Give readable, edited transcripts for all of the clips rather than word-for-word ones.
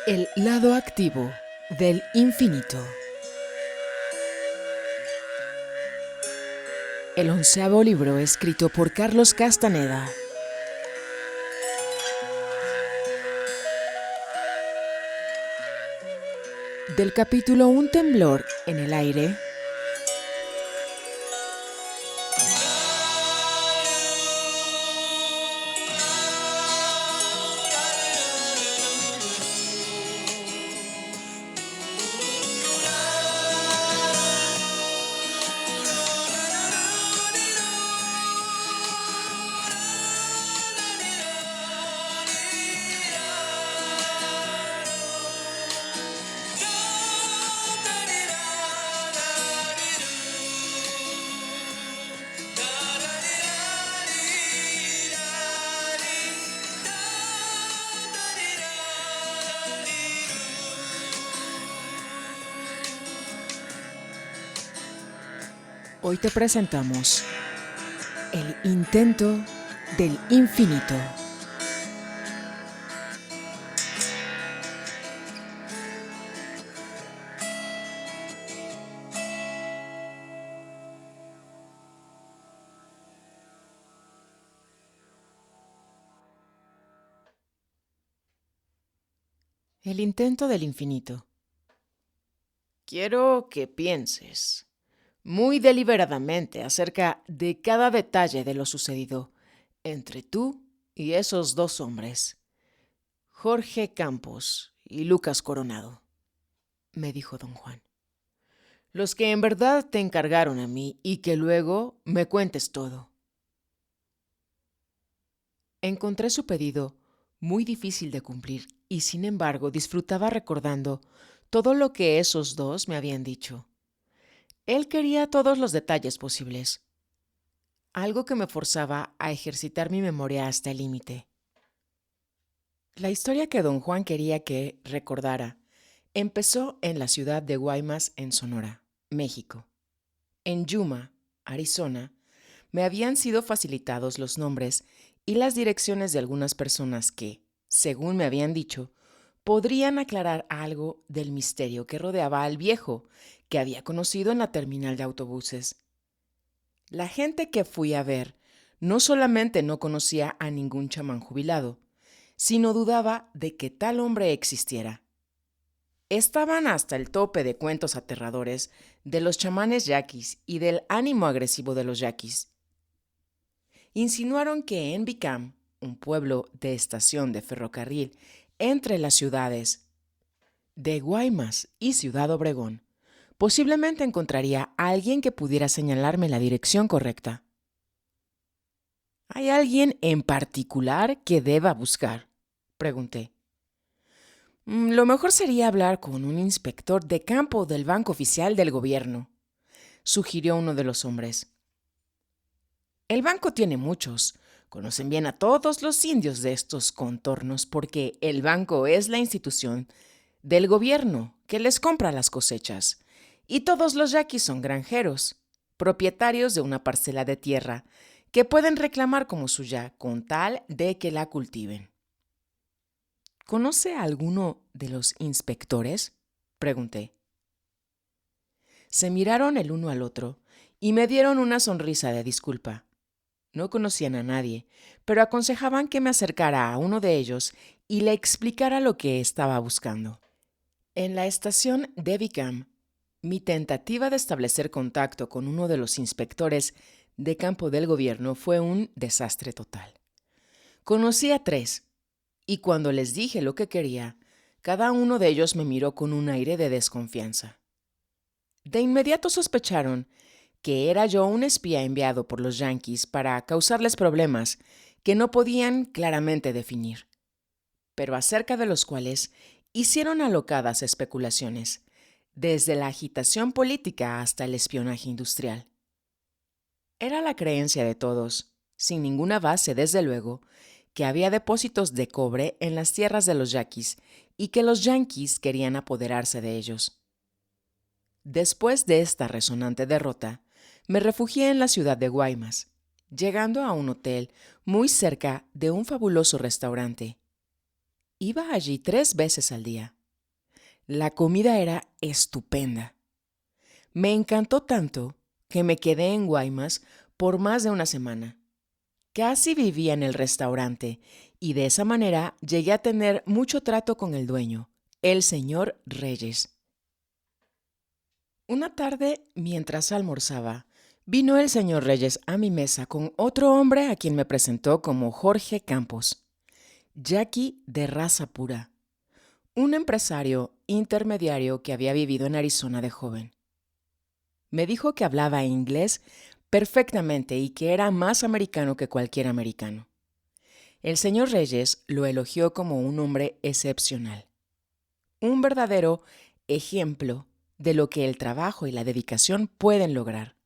El lado activo del infinito. El 11º libro escrito por Carlos Castaneda. Del capítulo Un temblor en el aire. Hoy te presentamos el intento del infinito. El intento del infinito. Quiero que pienses muy deliberadamente acerca de cada detalle de lo sucedido entre tú y esos dos hombres, Jorge Campos y Lucas Coronado, me dijo don Juan. Los que en verdad te encargaron a mí y que luego me cuentes todo. Encontré su pedido muy difícil de cumplir y sin embargo disfrutaba recordando todo lo que esos dos me habían dicho. Él quería todos los detalles posibles, algo que me forzaba a ejercitar mi memoria hasta el límite. La historia que don Juan quería que recordara empezó en la ciudad de Guaymas, en Sonora, México. En Yuma, Arizona, me habían sido facilitados los nombres y las direcciones de algunas personas que, según me habían dicho, podrían aclarar algo del misterio que rodeaba al viejo que había conocido en la terminal de autobuses. La gente que fui a ver no solamente no conocía a ningún chamán jubilado, sino dudaba de que tal hombre existiera. Estaban hasta el tope de cuentos aterradores de los chamanes yaquis y del ánimo agresivo de los yaquis. Insinuaron que en Bicam, un pueblo de estación de ferrocarril entre las ciudades de Guaymas y Ciudad Obregón, posiblemente encontraría a alguien que pudiera señalarme la dirección correcta. ¿Hay alguien en particular que deba buscar?, pregunté. Lo mejor sería hablar con un inspector de campo del Banco Oficial del Gobierno, sugirió uno de los hombres. El banco tiene muchos. Conocen bien a todos los indios de estos contornos porque el banco es la institución del gobierno que les compra las cosechas. Y todos los yaquis son granjeros, propietarios de una parcela de tierra que pueden reclamar como suya con tal de que la cultiven. ¿Conoce a alguno de los inspectores?, pregunté. Se miraron el uno al otro y me dieron una sonrisa de disculpa. No conocían a nadie, pero aconsejaban que me acercara a uno de ellos y le explicara lo que estaba buscando. En la estación de Bicam, mi tentativa de establecer contacto con uno de los inspectores de campo del gobierno fue un desastre total. Conocí a 3, y cuando les dije lo que quería, cada uno de ellos me miró con un aire de desconfianza. De inmediato sospecharon que era yo un espía enviado por los yanquis para causarles problemas que no podían claramente definir, pero acerca de los cuales hicieron alocadas especulaciones, desde la agitación política hasta el espionaje industrial. Era la creencia de todos, sin ninguna base desde luego, que había depósitos de cobre en las tierras de los yaquis y que los yanquis querían apoderarse de ellos. Después de esta resonante derrota, me refugié en la ciudad de Guaymas, llegando a un hotel muy cerca de un fabuloso restaurante. Iba allí 3 veces al día. La comida era estupenda. Me encantó tanto que me quedé en Guaymas por más de una semana. Casi vivía en el restaurante y de esa manera llegué a tener mucho trato con el dueño, el señor Reyes. Una tarde, mientras almorzaba, vino el señor Reyes a mi mesa con otro hombre a quien me presentó como Jorge Campos, yaqui de raza pura, un empresario intermediario que había vivido en Arizona de joven. Me dijo que hablaba inglés perfectamente y que era más americano que cualquier americano. El señor Reyes lo elogió como un hombre excepcional, un verdadero ejemplo de lo que el trabajo y la dedicación pueden lograr.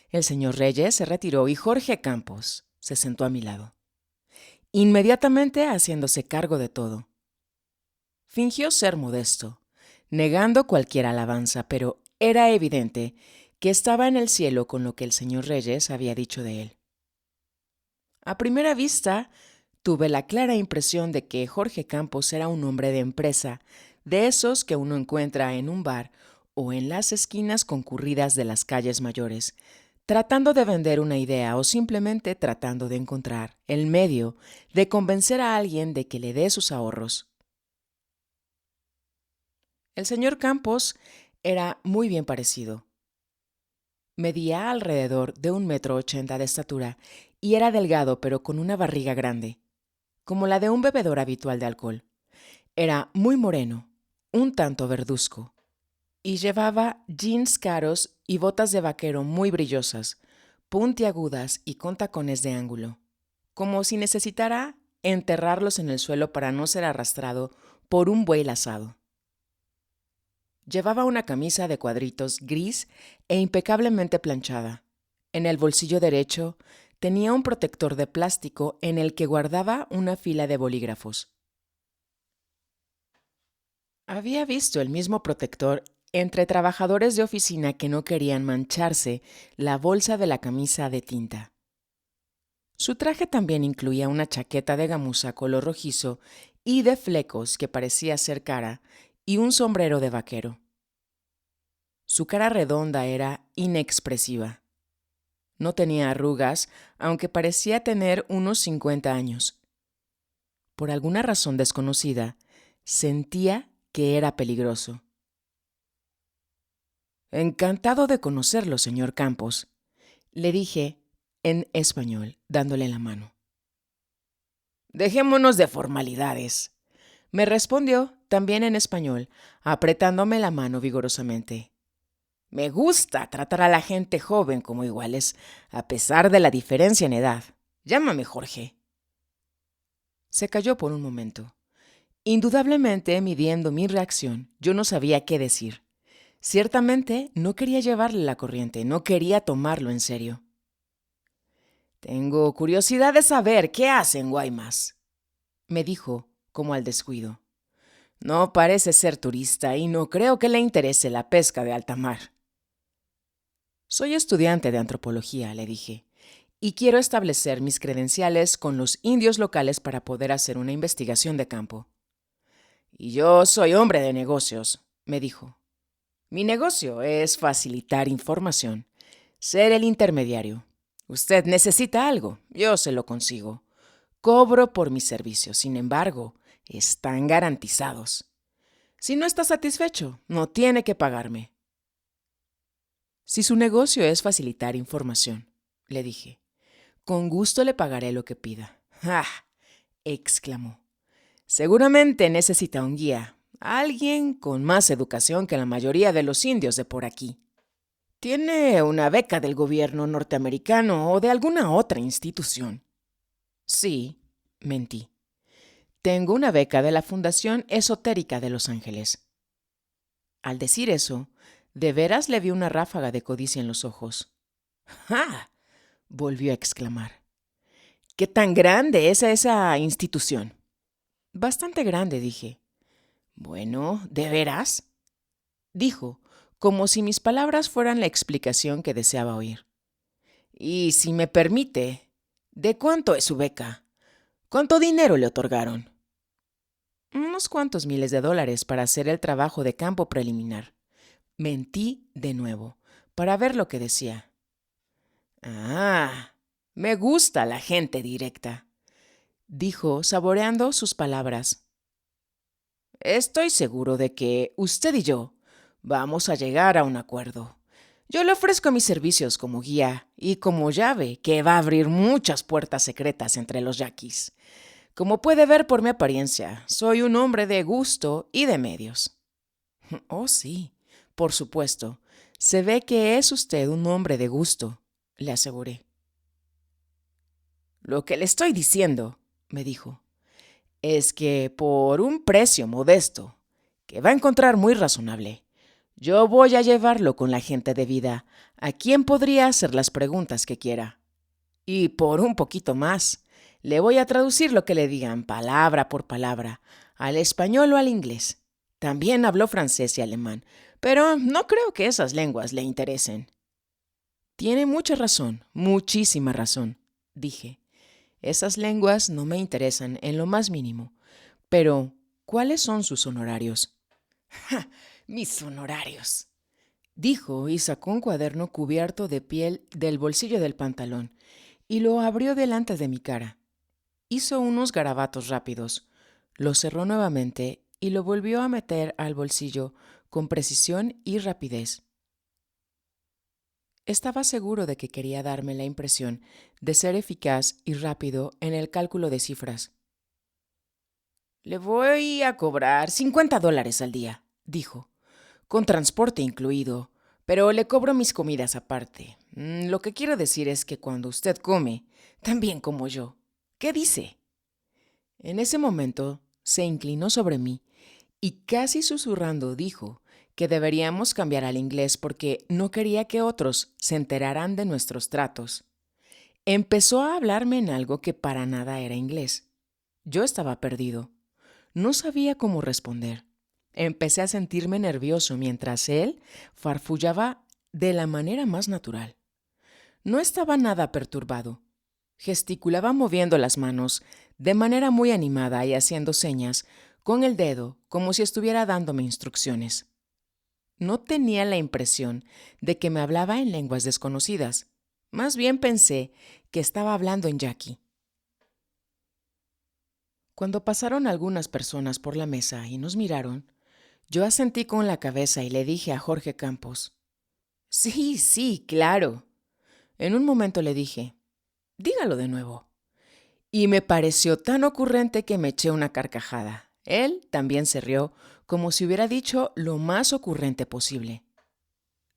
El señor Reyes se retiró y Jorge Campos se sentó a mi lado, inmediatamente haciéndose cargo de todo. Fingió ser modesto, negando cualquier alabanza, pero era evidente que estaba en el cielo con lo que el señor Reyes había dicho de él. A primera vista, tuve la clara impresión de que Jorge Campos era un hombre de empresa, de esos que uno encuentra en un bar o en las esquinas concurridas de las calles mayores, tratando de vender una idea o simplemente tratando de encontrar el medio de convencer a alguien de que le dé sus ahorros. El señor Campos era muy bien parecido. Medía alrededor de 1,80 m de estatura y era delgado pero con una barriga grande, como la de un bebedor habitual de alcohol. Era muy moreno, un tanto verduzco, y llevaba jeans caros y botas de vaquero muy brillosas, puntiagudas y con tacones de ángulo, como si necesitara enterrarlos en el suelo para no ser arrastrado por un buey lazado. Llevaba una camisa de cuadritos gris e impecablemente planchada. En el bolsillo derecho tenía un protector de plástico en el que guardaba una fila de bolígrafos. Había visto el mismo protector entre trabajadores de oficina que no querían mancharse la bolsa de la camisa de tinta. Su traje también incluía una chaqueta de gamuza color rojizo y de flecos que parecía ser cara y un sombrero de vaquero. Su cara redonda era inexpresiva. No tenía arrugas, aunque parecía tener unos 50 años. Por alguna razón desconocida, sentía que era peligroso. Encantado de conocerlo, señor Campos, le dije en español, dándole la mano. Dejémonos de formalidades, me respondió también en español, apretándome la mano vigorosamente. Me gusta tratar a la gente joven como iguales, a pesar de la diferencia en edad. Llámame Jorge. Se calló por un momento. Indudablemente, midiendo mi reacción, yo no sabía qué decir. Ciertamente, no quería llevarle la corriente, no quería tomarlo en serio. Tengo curiosidad de saber qué hace en Guaymas, me dijo, como al descuido. No parece ser turista y no creo que le interese la pesca de alta mar. Soy estudiante de antropología, le dije, y quiero establecer mis credenciales con los indios locales para poder hacer una investigación de campo. Y yo soy hombre de negocios, me dijo. Mi negocio es facilitar información, ser el intermediario. Usted necesita algo, yo se lo consigo. Cobro por mis servicios, sin embargo, están garantizados. Si no está satisfecho, no tiene que pagarme. Si su negocio es facilitar información, le dije, con gusto le pagaré lo que pida. ¡Ah! Exclamó. Seguramente necesita un guía, alguien con más educación que la mayoría de los indios de por aquí. ¿Tiene una beca del gobierno norteamericano o de alguna otra institución? Sí, mentí. Tengo una beca de la Fundación Esotérica de Los Ángeles. Al decir eso, de veras le vi una ráfaga de codicia en los ojos. ¡Ja! Volvió a exclamar. ¿Qué tan grande es esa institución? Bastante grande, dije. Bueno, ¿de veras? Dijo, como si mis palabras fueran la explicación que deseaba oír. Y si me permite, ¿de cuánto es su beca? ¿Cuánto dinero le otorgaron? unos cuantos miles de dólares para hacer el trabajo de campo preliminar. Mentí de nuevo, para ver lo que decía. Ah, me gusta la gente directa, dijo, saboreando sus palabras. Estoy seguro de que usted y yo vamos a llegar a un acuerdo. Yo le ofrezco mis servicios como guía y como llave que va a abrir muchas puertas secretas entre los yaquis. Como puede ver por mi apariencia, soy un hombre de gusto y de medios. Oh, sí, por supuesto. Se ve que es usted un hombre de gusto, le aseguré. Lo que le estoy diciendo, me dijo, es que por un precio modesto, que va a encontrar muy razonable, yo voy a llevarlo con la gente de vida, a quien podría hacer las preguntas que quiera. Y por un poquito más, le voy a traducir lo que le digan palabra por palabra, al español o al inglés. También habló francés y alemán, pero no creo que esas lenguas le interesen. Tiene mucha razón, muchísima razón, dije. Esas lenguas no me interesan en lo más mínimo. Pero, ¿cuáles son sus honorarios? ¡Ja! Mis honorarios, dijo y sacó un cuaderno cubierto de piel del bolsillo del pantalón y lo abrió delante de mi cara. Hizo unos garabatos rápidos, lo cerró nuevamente y lo volvió a meter al bolsillo con precisión y rapidez. Estaba seguro de que quería darme la impresión de ser eficaz y rápido en el cálculo de cifras. Le voy a cobrar $50 al día, dijo, con transporte incluido, pero le cobro mis comidas aparte. Lo que quiero decir es que cuando usted come, también como yo. ¿Qué dice? En ese momento se inclinó sobre mí y casi susurrando dijo que deberíamos cambiar al inglés porque no quería que otros se enteraran de nuestros tratos. Empezó a hablarme en algo que para nada era inglés. Yo estaba perdido. No sabía cómo responder. Empecé a sentirme nervioso mientras él farfullaba de la manera más natural. No estaba nada perturbado. Gesticulaba moviendo las manos de manera muy animada y haciendo señas con el dedo como si estuviera dándome instrucciones. No tenía la impresión de que me hablaba en lenguas desconocidas. Más bien pensé que estaba hablando en yaqui. Cuando pasaron algunas personas por la mesa y nos miraron, yo asentí con la cabeza y le dije a Jorge Campos: Sí, sí, claro. En un momento le dije: dígalo de nuevo. Y me pareció tan ocurrente que me eché una carcajada. Él también se rió, como si hubiera dicho lo más ocurrente posible.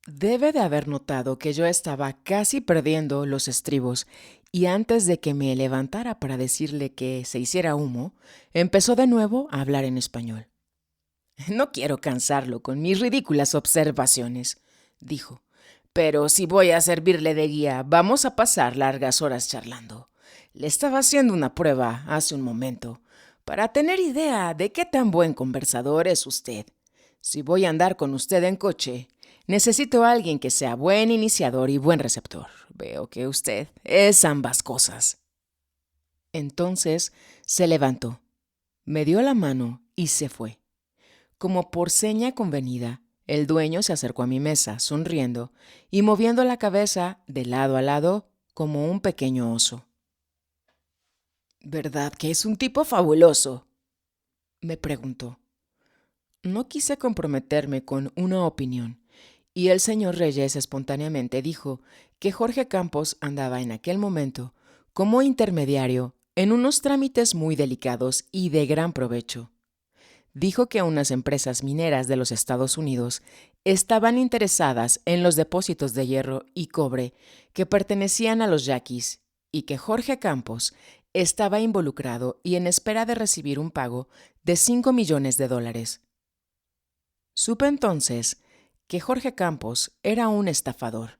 Debe de haber notado que yo estaba casi perdiendo los estribos y antes de que me levantara para decirle que se hiciera humo, empezó de nuevo a hablar en español. No quiero cansarlo con mis ridículas observaciones, dijo, pero si voy a servirle de guía, vamos a pasar largas horas charlando. Le estaba haciendo una prueba hace un momento para tener idea de qué tan buen conversador es usted. Si voy a andar con usted en coche, necesito a alguien que sea buen iniciador y buen receptor. Veo que usted es ambas cosas. Entonces se levantó, me dio la mano y se fue. Como por seña convenida, el dueño se acercó a mi mesa, sonriendo y moviendo la cabeza de lado a lado como un pequeño oso. ¿Verdad que es un tipo fabuloso?, me preguntó. No quise comprometerme con una opinión, y el señor Reyes espontáneamente dijo que Jorge Campos andaba en aquel momento como intermediario en unos trámites muy delicados y de gran provecho. Dijo que unas empresas mineras de los Estados Unidos estaban interesadas en los depósitos de hierro y cobre que pertenecían a los yaquis y que Jorge Campos estaba involucrado y en espera de recibir un pago de $5 millones. Supe entonces que Jorge Campos era un estafador.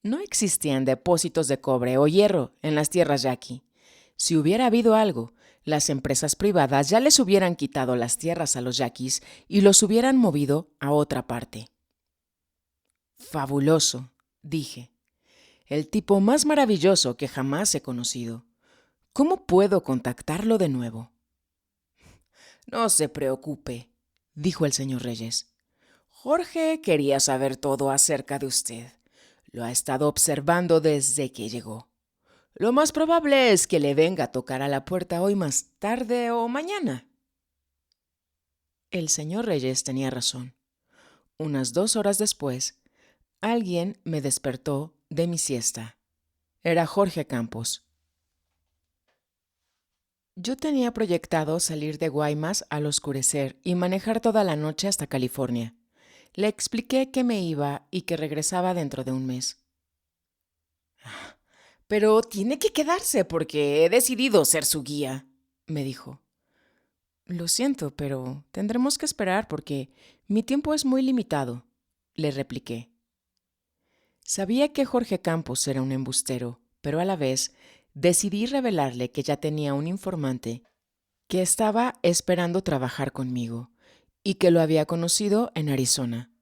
No existían depósitos de cobre o hierro en las tierras yaqui. Si hubiera habido algo, las empresas privadas ya les hubieran quitado las tierras a los yaquis y los hubieran movido a otra parte. Fabuloso, dije. El tipo más maravilloso que jamás he conocido. ¿Cómo puedo contactarlo de nuevo? No se preocupe, dijo el señor Reyes. Jorge quería saber todo acerca de usted. Lo ha estado observando desde que llegó. Lo más probable es que le venga a tocar a la puerta hoy más tarde o mañana. El señor Reyes tenía razón. Unas 2 horas después, alguien me despertó de mi siesta. Era Jorge Campos. Yo tenía proyectado salir de Guaymas al oscurecer y manejar toda la noche hasta California. Le expliqué que me iba y que regresaba dentro de un mes. Pero tiene que quedarse porque he decidido ser su guía, me dijo. Lo siento, pero tendremos que esperar porque mi tiempo es muy limitado, le repliqué. Sabía que Jorge Campos era un embustero, pero a la vez decidí revelarle que ya tenía un informante que estaba esperando trabajar conmigo y que lo había conocido en Arizona.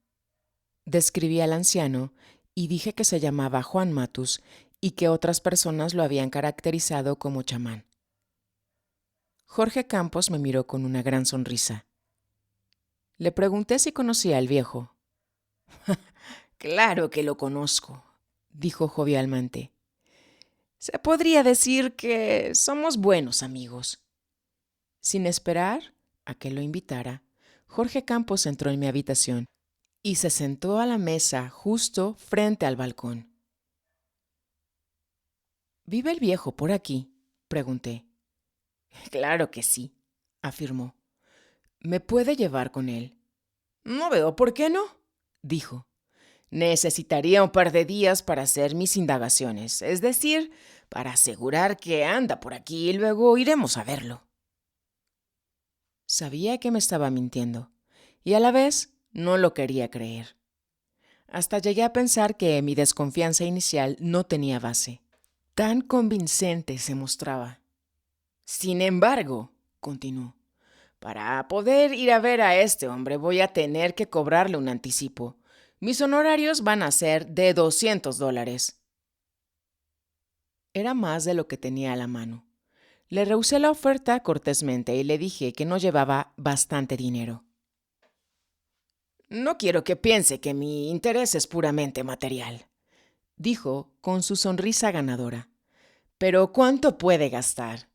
Describí al anciano y dije que se llamaba Juan Matus y que otras personas lo habían caracterizado como chamán. Jorge Campos me miró con una gran sonrisa. Le pregunté si conocía al viejo. Claro que lo conozco, dijo jovialmente. Se podría decir que somos buenos amigos. Sin esperar a que lo invitara, Jorge Campos entró en mi habitación y se sentó a la mesa justo frente al balcón. ¿Vive el viejo por aquí?, pregunté. Claro que sí, afirmó. ¿Me puede llevar con él? No veo por qué no, dijo. Necesitaría un par de días para hacer mis indagaciones, es decir, para asegurar que anda por aquí y luego iremos a verlo. Sabía que me estaba mintiendo y a la vez no lo quería creer. Hasta llegué a pensar que mi desconfianza inicial no tenía base. Tan convincente se mostraba. Sin embargo, continuó, para poder ir a ver a este hombre voy a tener que cobrarle un anticipo. Mis honorarios van a ser de $200. Era más de lo que tenía a la mano. Le rehusé la oferta cortésmente y le dije que no llevaba bastante dinero. No quiero que piense que mi interés es puramente material, dijo con su sonrisa ganadora. Pero ¿cuánto puede gastar?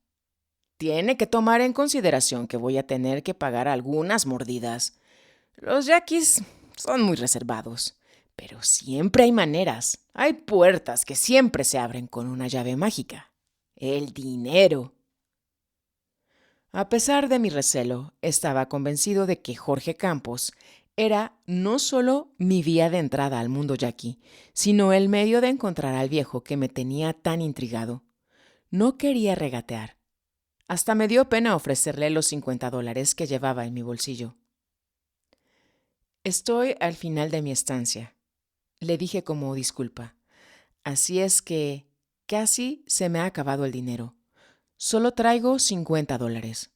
Tiene que tomar en consideración que voy a tener que pagar algunas mordidas. Los yaquis son muy reservados, pero siempre hay maneras. Hay puertas que siempre se abren con una llave mágica. El dinero. A pesar de mi recelo, estaba convencido de que Jorge Campos era no solo mi vía de entrada al mundo yaqui, sino el medio de encontrar al viejo que me tenía tan intrigado. No quería regatear. Hasta me dio pena ofrecerle los $50 que llevaba en mi bolsillo. Estoy al final de mi estancia, le dije como disculpa. Así es que casi se me ha acabado el dinero. Solo traigo $50.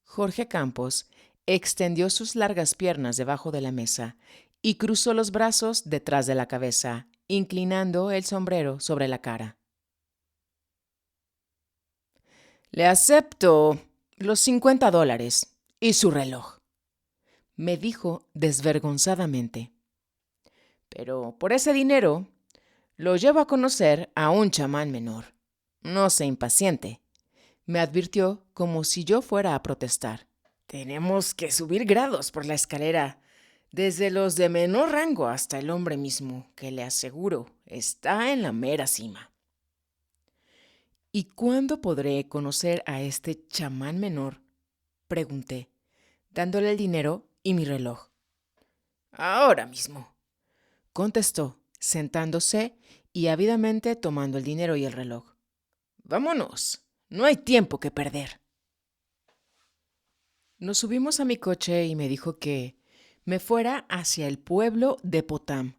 Jorge Campos extendió sus largas piernas debajo de la mesa y cruzó los brazos detrás de la cabeza, inclinando el sombrero sobre la cara. Le acepto los $50 y su reloj, me dijo desvergonzadamente. Pero por ese dinero lo llevo a conocer a un chamán menor. No se impaciente, me advirtió como si yo fuera a protestar. Tenemos que subir grados por la escalera, desde los de menor rango hasta el hombre mismo, que le aseguro está en la mera cima. ¿Y cuándo podré conocer a este chamán menor?, pregunté, dándole el dinero y mi reloj. Ahora mismo, contestó, sentándose y ávidamente tomando el dinero y el reloj. Vámonos, no hay tiempo que perder. Nos subimos a mi coche y me dijo que me fuera hacia el pueblo de Potam,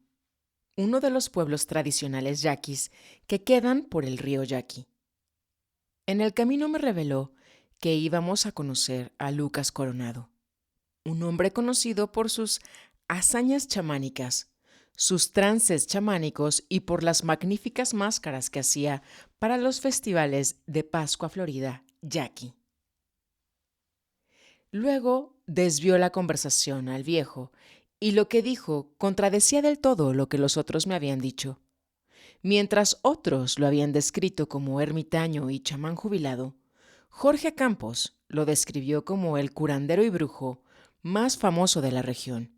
uno de los pueblos tradicionales yaquis que quedan por el río Yaqui. En el camino me reveló que íbamos a conocer a Lucas Coronado, un hombre conocido por sus hazañas chamánicas, sus trances chamánicos y por las magníficas máscaras que hacía para los festivales de Pascua Florida Yaqui. Luego desvió la conversación al viejo, y lo que dijo contradecía del todo lo que los otros me habían dicho. Mientras otros lo habían descrito como ermitaño y chamán jubilado, Jorge Campos lo describió como el curandero y brujo más famoso de la región,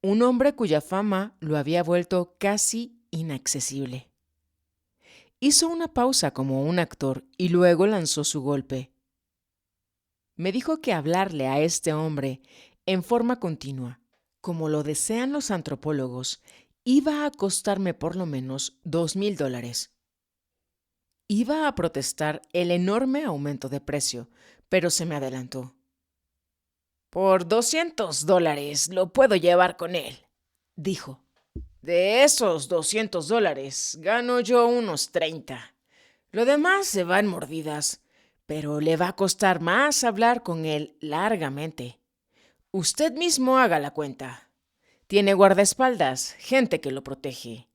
un hombre cuya fama lo había vuelto casi inaccesible. Hizo una pausa como un actor y luego lanzó su golpe. Me dijo que hablarle a este hombre en forma continua, como lo desean los antropólogos, iba a costarme por lo menos $2,000. Iba a protestar el enorme aumento de precio, pero se me adelantó. Por $200 lo puedo llevar con él, dijo. De esos $200 gano yo unos 30. Lo demás se va en mordidas, pero le va a costar más hablar con él largamente. Usted mismo haga la cuenta. Tiene guardaespaldas, gente que lo protege.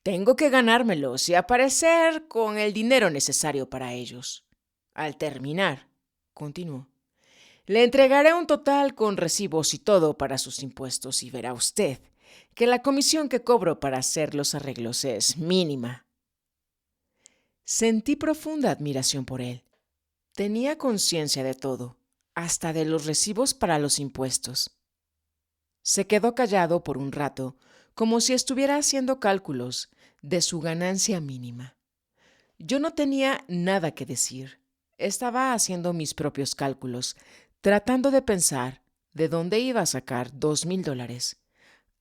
Tengo que ganármelos y aparecer con el dinero necesario para ellos. Al terminar, continuó, le entregaré un total con recibos y todo para sus impuestos y verá usted que la comisión que cobro para hacer los arreglos es mínima. Sentí profunda admiración por él. Tenía conciencia de todo, hasta de los recibos para los impuestos. Se quedó callado por un rato, como si estuviera haciendo cálculos de su ganancia mínima. Yo no tenía nada que decir. Estaba haciendo mis propios cálculos, tratando de pensar de dónde iba a sacar $2,000.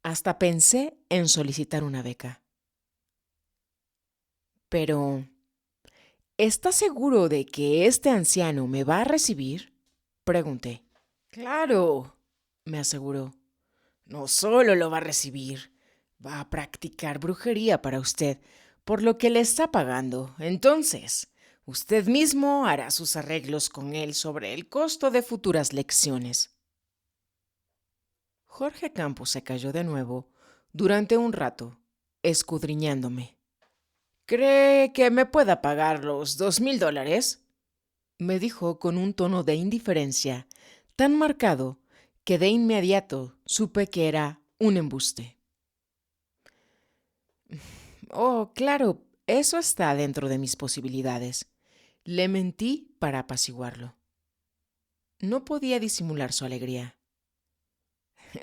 Hasta pensé en solicitar una beca. Pero, ¿está seguro de que este anciano me va a recibir? Pregunté. Claro, me aseguró. No solo lo va a recibir, va a practicar brujería para usted, por lo que le está pagando. Entonces, usted mismo hará sus arreglos con él sobre el costo de futuras lecciones. Jorge Campos se calló de nuevo durante un rato, escudriñándome. ¿Cree que me pueda pagar los $2,000? Me dijo con un tono de indiferencia tan marcado que de inmediato supe que era un embuste. Oh, claro, eso está dentro de mis posibilidades. Le mentí para apaciguarlo. No podía disimular su alegría.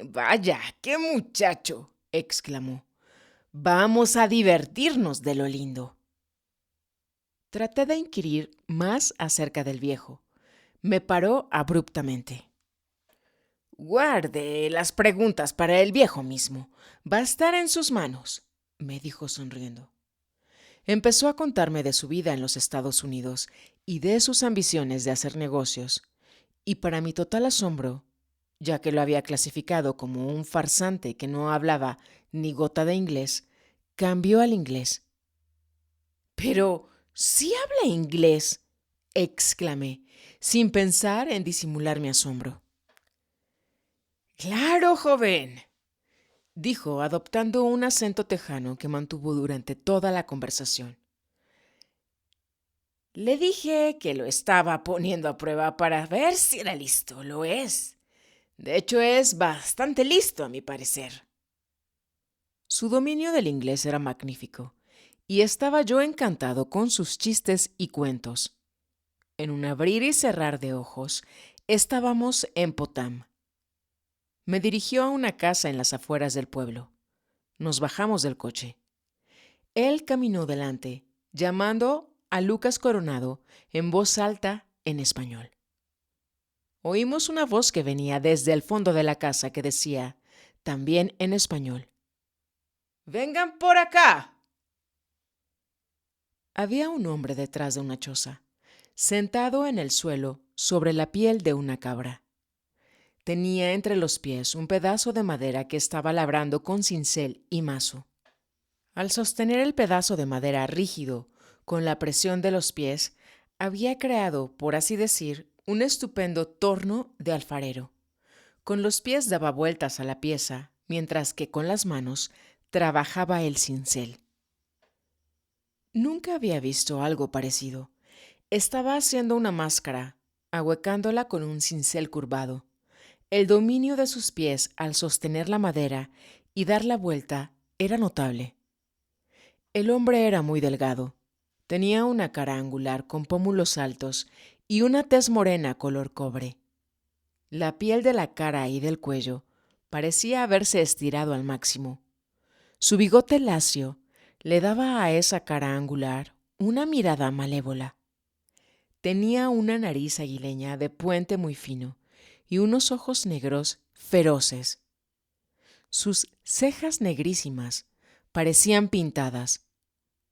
Vaya, qué muchacho, exclamó. Vamos a divertirnos de lo lindo. Traté de inquirir más acerca del viejo. Me paró abruptamente. Guarde las preguntas para el viejo mismo. Va a estar en sus manos, me dijo sonriendo. Empezó a contarme de su vida en los Estados Unidos y de sus ambiciones de hacer negocios, y para mi total asombro, ya que lo había clasificado como un farsante que no hablaba ni gota de inglés, cambió al inglés. Pero, ¿sí habla inglés?, exclamé, sin pensar en disimular mi asombro. Claro, joven, dijo, adoptando un acento tejano que mantuvo durante toda la conversación. Le dije que lo estaba poniendo a prueba para ver si era listo. Lo es. De hecho, es bastante listo, a mi parecer. Su dominio del inglés era magnífico, y estaba yo encantado con sus chistes y cuentos. En un abrir y cerrar de ojos, estábamos en Potam. Me dirigió a una casa en las afueras del pueblo. Nos bajamos del coche. Él caminó delante, llamando a Lucas Coronado en voz alta en español. Oímos una voz que venía desde el fondo de la casa que decía, también en español: ¡Vengan por acá! Había un hombre detrás de una choza, sentado en el suelo sobre la piel de una cabra. Tenía entre los pies un pedazo de madera que estaba labrando con cincel y mazo. Al sostener el pedazo de madera rígido con la presión de los pies, había creado, por así decir, un estupendo torno de alfarero. Con los pies daba vueltas a la pieza, mientras que con las manos trabajaba el cincel. Nunca había visto algo parecido. Estaba haciendo una máscara, ahuecándola con un cincel curvado, El dominio de sus pies al sostener la madera y dar la vuelta era notable. El hombre era muy delgado. Tenía una cara angular con pómulos altos y una tez morena color cobre. La piel de la cara y del cuello parecía haberse estirado al máximo. Su bigote lacio le daba a esa cara angular una mirada malévola. Tenía una nariz aguileña de puente muy fino y unos ojos negros feroces. Sus cejas negrísimas parecían pintadas,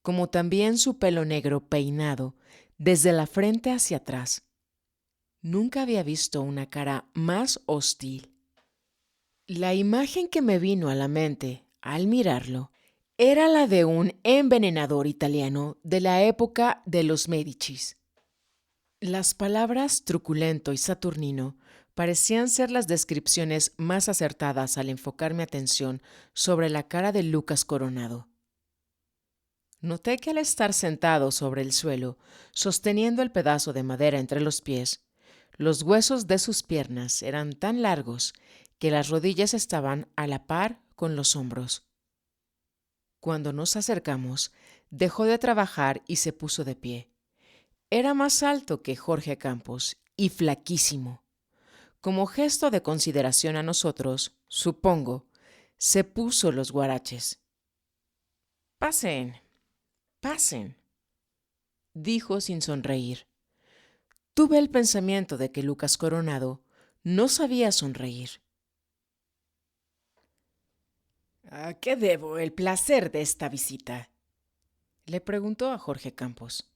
como también su pelo negro peinado desde la frente hacia atrás. Nunca había visto una cara más hostil. La imagen que me vino a la mente al mirarlo era la de un envenenador italiano de la época de los Médicis. Las palabras truculento y saturnino parecían ser las descripciones más acertadas al enfocar mi atención sobre la cara de Lucas Coronado. Noté que al estar sentado sobre el suelo, sosteniendo el pedazo de madera entre los pies, los huesos de sus piernas eran tan largos que las rodillas estaban a la par con los hombros. Cuando nos acercamos, dejó de trabajar y se puso de pie. Era más alto que Jorge Campos y flaquísimo. Como gesto de consideración a nosotros, supongo, se puso los guaraches. «Pasen, pasen», dijo sin sonreír. Tuve el pensamiento de que Lucas Coronado no sabía sonreír. «¿A qué debo el placer de esta visita?», le preguntó a Jorge Campos.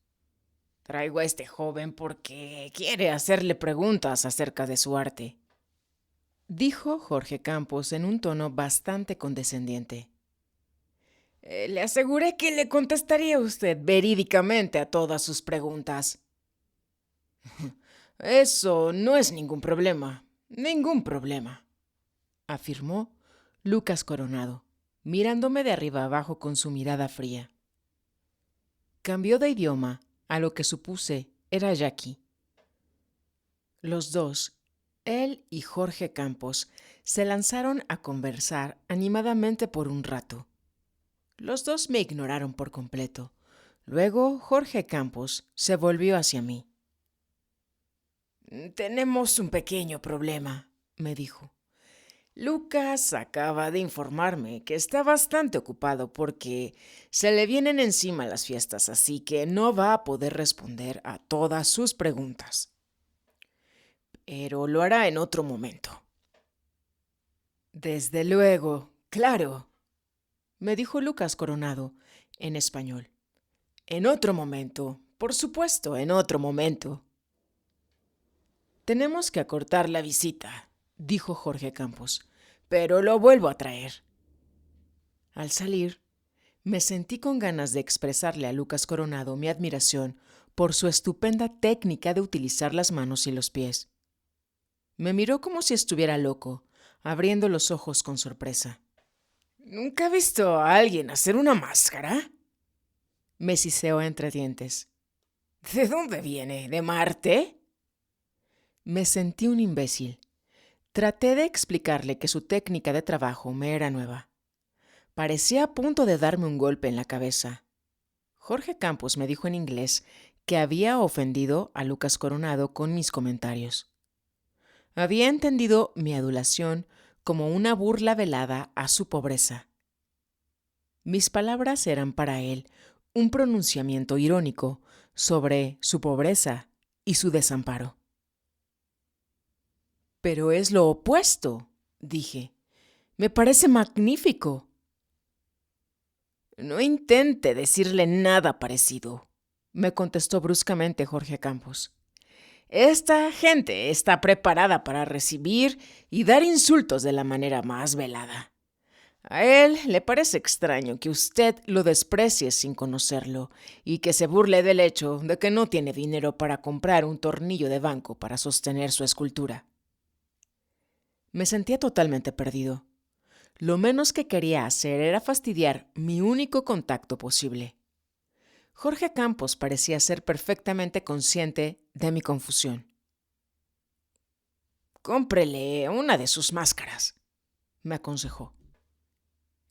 «Traigo a este joven porque quiere hacerle preguntas acerca de su arte», dijo Jorge Campos en un tono bastante condescendiente. «Le aseguré que le contestaría a usted verídicamente a todas sus preguntas». «Eso no es ningún problema, afirmó Lucas Coronado, mirándome de arriba abajo con su mirada fría. Cambió de idioma, a lo que supuse era yaqui. Los dos, él y Jorge Campos, se lanzaron a conversar animadamente por un rato. Los dos me ignoraron por completo. Luego Jorge Campos se volvió hacia mí. «Tenemos un pequeño problema», me dijo. «Lucas acaba de informarme que está bastante ocupado porque se le vienen encima las fiestas, así que no va a poder responder a todas sus preguntas. Pero lo hará en otro momento». «Desde luego, claro», me dijo Lucas Coronado en español. «En otro momento, por supuesto, en otro momento». «Tenemos que acortar la visita», dijo Jorge Campos, «pero lo vuelvo a traer». Al salir, me sentí con ganas de expresarle a Lucas Coronado mi admiración por su estupenda técnica de utilizar las manos y los pies. Me miró como si estuviera loco, abriendo los ojos con sorpresa. «¿Nunca he visto a alguien hacer una máscara?», me siseó entre dientes. «¿De dónde viene? ¿De Marte?». Me sentí un imbécil. Traté de explicarle que su técnica de trabajo me era nueva. Parecía a punto de darme un golpe en la cabeza. Jorge Campos me dijo en inglés que había ofendido a Lucas Coronado con mis comentarios. Había entendido mi adulación como una burla velada a su pobreza. Mis palabras eran para él un pronunciamiento irónico sobre su pobreza y su desamparo. «Pero es lo opuesto», dije. «Me parece magnífico». «No intente decirle nada parecido», me contestó bruscamente Jorge Campos. «Esta gente está preparada para recibir y dar insultos de la manera más velada. A él le parece extraño que usted lo desprecie sin conocerlo y que se burle del hecho de que no tiene dinero para comprar un tornillo de banco para sostener su escultura». Me sentía totalmente perdido. Lo menos que quería hacer era fastidiar mi único contacto posible. Jorge Campos parecía ser perfectamente consciente de mi confusión. Cómprele una de sus máscaras, me aconsejó.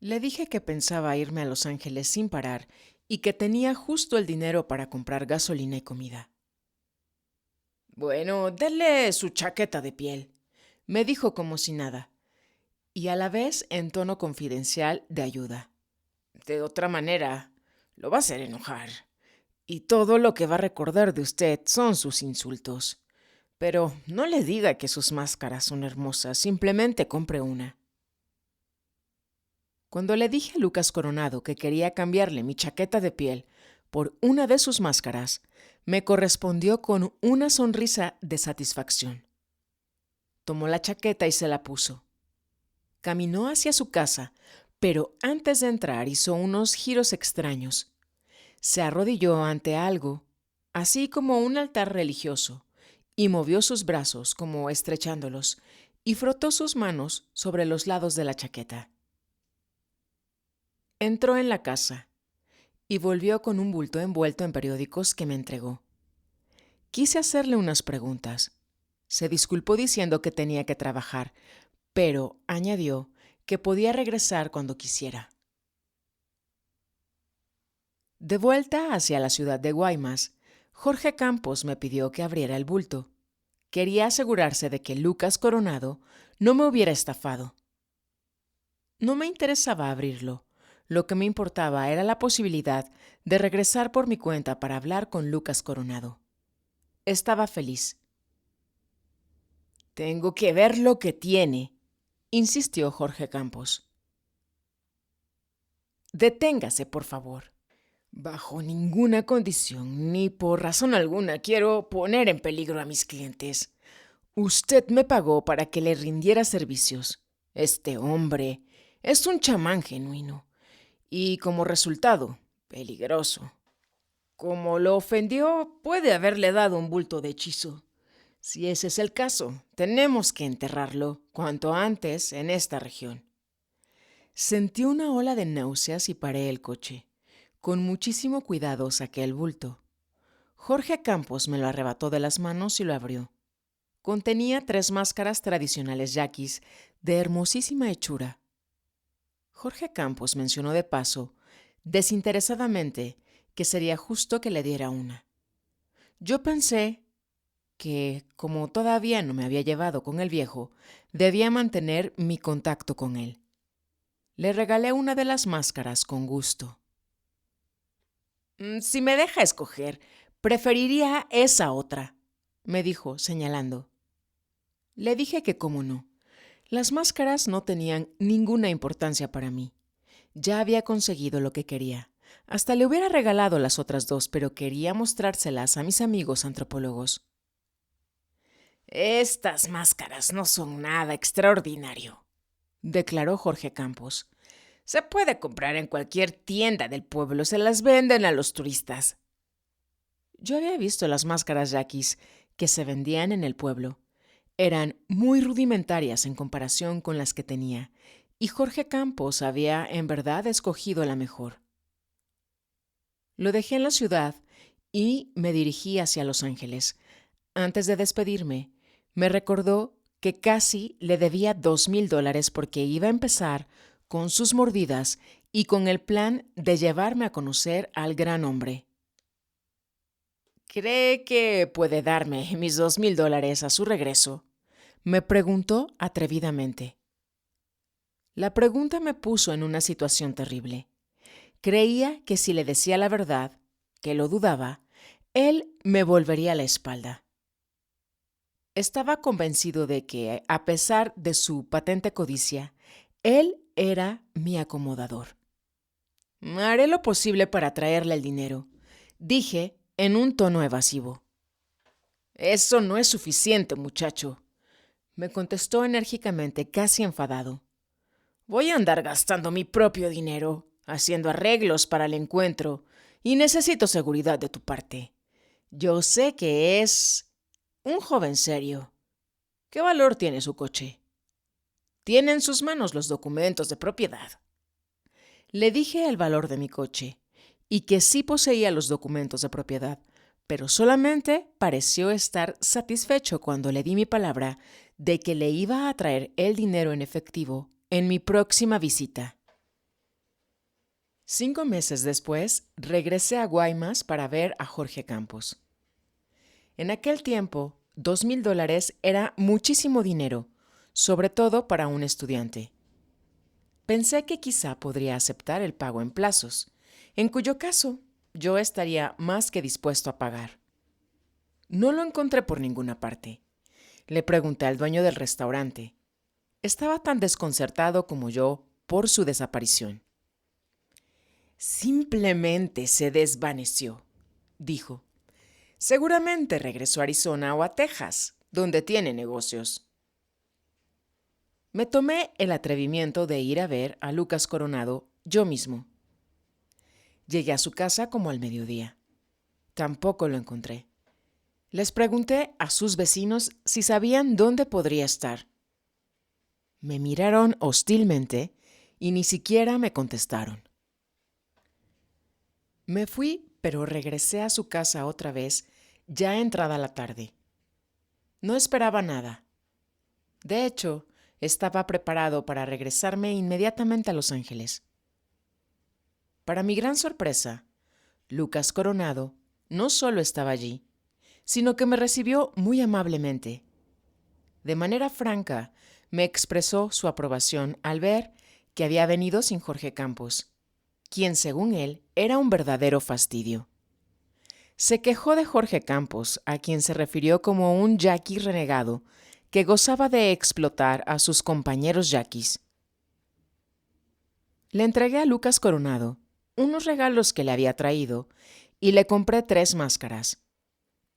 Le dije que pensaba irme a Los Ángeles sin parar y que tenía justo el dinero para comprar gasolina y comida. Bueno, dele su chaqueta de piel, me dijo como si nada, y a la vez en tono confidencial de ayuda. De otra manera, lo va a hacer enojar, y todo lo que va a recordar de usted son sus insultos. Pero no le diga que sus máscaras son hermosas, simplemente compre una. Cuando le dije a Lucas Coronado que quería cambiarle mi chaqueta de piel por una de sus máscaras, me correspondió con una sonrisa de satisfacción. Tomó la chaqueta y se la puso. Caminó hacia su casa, pero antes de entrar hizo unos giros extraños. Se arrodilló ante algo, así como un altar religioso, y movió sus brazos como estrechándolos, y frotó sus manos sobre los lados de la chaqueta. Entró en la casa y volvió con un bulto envuelto en periódicos que me entregó. Quise hacerle unas preguntas. Se disculpó diciendo que tenía que trabajar, pero añadió que podía regresar cuando quisiera. De vuelta hacia la ciudad de Guaymas, Jorge Campos me pidió que abriera el bulto. Quería asegurarse de que Lucas Coronado no me hubiera estafado. No me interesaba abrirlo. Lo que me importaba era la posibilidad de regresar por mi cuenta para hablar con Lucas Coronado. Estaba feliz. Tengo que ver lo que tiene, insistió Jorge Campos. Deténgase, por favor. Bajo ninguna condición, ni por razón alguna, quiero poner en peligro a mis clientes. Usted me pagó para que le rindiera servicios. Este hombre es un chamán genuino y, como resultado, peligroso. Como lo ofendió, puede haberle dado un bulto de hechizo. Si ese es el caso, tenemos que enterrarlo cuanto antes en esta región. Sentí una ola de náuseas y paré el coche. Con muchísimo cuidado saqué el bulto. Jorge Campos me lo arrebató de las manos y lo abrió. Contenía 3 máscaras tradicionales yaquis de hermosísima hechura. Jorge Campos mencionó de paso, desinteresadamente, que sería justo que le diera una. Yo pensé que, como todavía no me había llevado con el viejo, debía mantener mi contacto con él. Le regalé una de las máscaras con gusto. Si me deja escoger, preferiría esa otra, me dijo, señalando. Le dije que cómo no. Las máscaras no tenían ninguna importancia para mí. Ya había conseguido lo que quería. Hasta le hubiera regalado las otras 2, pero quería mostrárselas a mis amigos antropólogos. Estas máscaras no son nada extraordinario, declaró Jorge Campos. Se puede comprar en cualquier tienda del pueblo, se las venden a los turistas. Yo había visto las máscaras yaquis que se vendían en el pueblo. Eran muy rudimentarias en comparación con las que tenía, y Jorge Campos había en verdad escogido la mejor. Lo dejé en la ciudad y me dirigí hacia Los Ángeles. Antes de despedirme, me recordó que casi le debía $2,000 porque iba a empezar con sus mordidas y con el plan de llevarme a conocer al gran hombre. ¿Cree que puede darme mis $2,000 a su regreso?, me preguntó atrevidamente. La pregunta me puso en una situación terrible. Creía que si le decía la verdad, que lo dudaba, él me volvería la espalda. Estaba convencido de que, a pesar de su patente codicia, él era mi acomodador. Haré lo posible para traerle el dinero, dije en un tono evasivo. Eso no es suficiente, muchacho, me contestó enérgicamente, casi enfadado. Voy a andar gastando mi propio dinero, haciendo arreglos para el encuentro, y necesito seguridad de tu parte. Yo sé que es un joven serio. ¿Qué valor tiene su coche? Tiene en sus manos los documentos de propiedad. Le dije el valor de mi coche y que sí poseía los documentos de propiedad, pero solamente pareció estar satisfecho cuando le di mi palabra de que le iba a traer el dinero en efectivo en mi próxima visita. 5 meses después, regresé a Guaymas para ver a Jorge Campos. En aquel tiempo, $2,000 era muchísimo dinero, sobre todo para un estudiante. Pensé que quizá podría aceptar el pago en plazos, en cuyo caso yo estaría más que dispuesto a pagar. No lo encontré por ninguna parte. Le pregunté al dueño del restaurante. Estaba tan desconcertado como yo por su desaparición. Simplemente se desvaneció, dijo. Seguramente regresó a Arizona o a Texas, donde tiene negocios. Me tomé el atrevimiento de ir a ver a Lucas Coronado yo mismo. Llegué a su casa como al mediodía. Tampoco lo encontré. Les pregunté a sus vecinos si sabían dónde podría estar. Me miraron hostilmente y ni siquiera me contestaron. Me fui, pero regresé a su casa otra vez, ya entrada la tarde. No esperaba nada. De hecho, estaba preparado para regresarme inmediatamente a Los Ángeles. Para mi gran sorpresa, Lucas Coronado no solo estaba allí, sino que me recibió muy amablemente. De manera franca, me expresó su aprobación al ver que había venido sin Jorge Campos, quien, según él, era un verdadero fastidio. Se quejó de Jorge Campos, a quien se refirió como un yaqui renegado que gozaba de explotar a sus compañeros yaquis. Le entregué a Lucas Coronado unos regalos que le había traído y le compré 3 máscaras,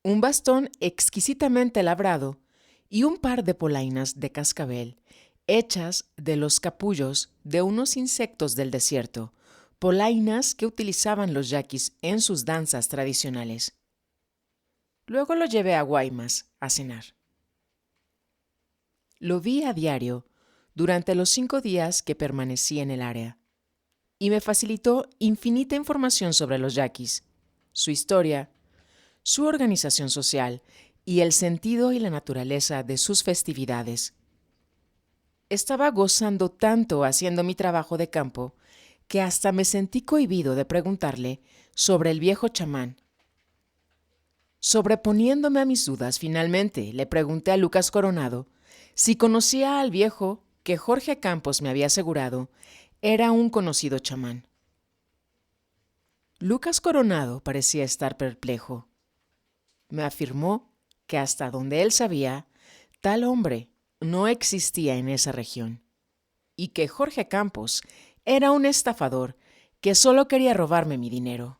un bastón exquisitamente labrado y un par de polainas de cascabel hechas de los capullos de unos insectos del desierto, polainas que utilizaban los yaquis en sus danzas tradicionales. Luego lo llevé a Guaymas a cenar. Lo vi a diario durante los 5 días que permanecí en el área y me facilitó infinita información sobre los yaquis, su historia, su organización social y el sentido y la naturaleza de sus festividades. Estaba gozando tanto haciendo mi trabajo de campo que hasta me sentí cohibido de preguntarle sobre el viejo chamán. Sobreponiéndome a mis dudas, finalmente le pregunté a Lucas Coronado si conocía al viejo que Jorge Campos me había asegurado era un conocido chamán. Lucas Coronado parecía estar perplejo. Me afirmó que hasta donde él sabía, tal hombre no existía en esa región y que Jorge Campos era un estafador que solo quería robarme mi dinero.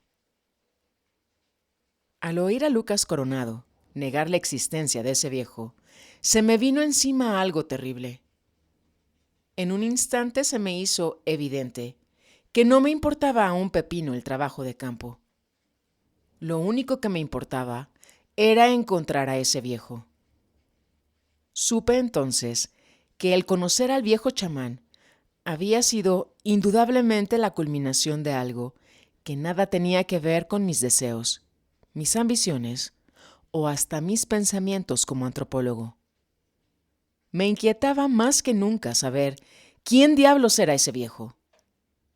Al oír a Lucas Coronado negar la existencia de ese viejo, se me vino encima algo terrible. En un instante se me hizo evidente que no me importaba a un pepino el trabajo de campo. Lo único que me importaba era encontrar a ese viejo. Supe entonces que el conocer al viejo chamán había sido indudablemente la culminación de algo que nada tenía que ver con mis deseos, mis ambiciones o hasta mis pensamientos como antropólogo. Me inquietaba más que nunca saber quién diablos era ese viejo.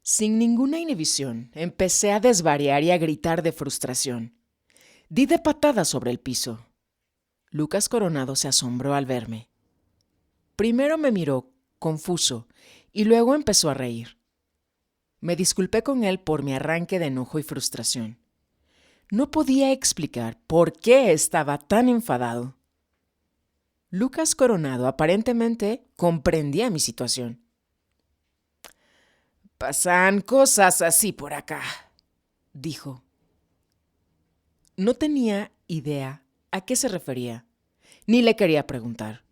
Sin ninguna inhibición, empecé a desvariar y a gritar de frustración. Di de patadas sobre el piso. Lucas Coronado se asombró al verme. Primero me miró, confuso, y luego empezó a reír. Me disculpé con él por mi arranque de enojo y frustración. No podía explicar por qué estaba tan enfadado. Lucas Coronado aparentemente comprendía mi situación. «Pasan cosas así por acá», dijo. No tenía idea a qué se refería, ni le quería preguntar.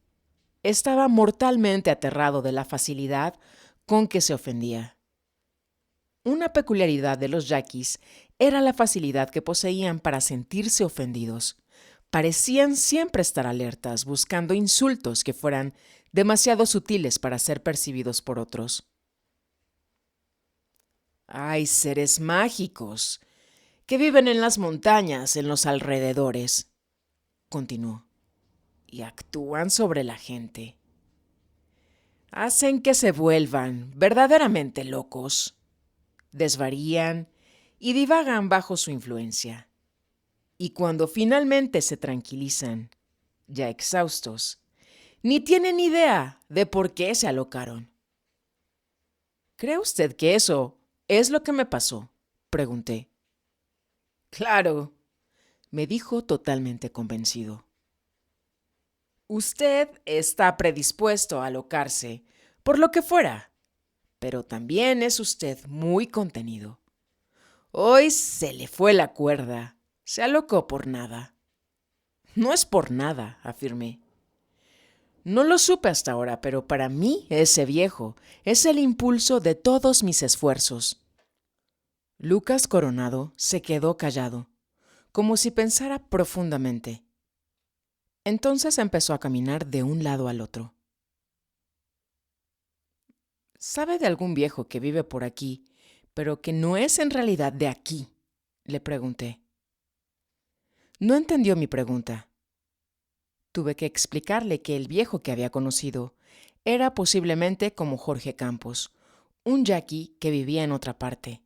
Estaba mortalmente aterrado de la facilidad con que se ofendía. Una peculiaridad de los yaquis era la facilidad que poseían para sentirse ofendidos. Parecían siempre estar alertas, buscando insultos que fueran demasiado sutiles para ser percibidos por otros. «Hay seres mágicos que viven en las montañas en los alrededores, continuó, y actúan sobre la gente. Hacen que se vuelvan verdaderamente locos, desvarían y divagan bajo su influencia. Y cuando finalmente se tranquilizan, ya exhaustos, ni tienen idea de por qué se alocaron. ¿Cree usted que eso es lo que me pasó?, pregunté. Claro, me dijo totalmente convencido. Usted está predispuesto a alocarse por lo que fuera, pero también es usted muy contenido. Hoy se le fue la cuerda, se alocó por nada. No es por nada, afirmé. No lo supe hasta ahora, pero para mí ese viejo es el impulso de todos mis esfuerzos. Lucas Coronado se quedó callado, como si pensara profundamente. Entonces empezó a caminar de un lado al otro. ¿Sabe de algún viejo que vive por aquí, pero que no es en realidad de aquí?, le pregunté. No entendió mi pregunta. Tuve que explicarle que el viejo que había conocido era posiblemente como Jorge Campos, un yaqui que vivía en otra parte.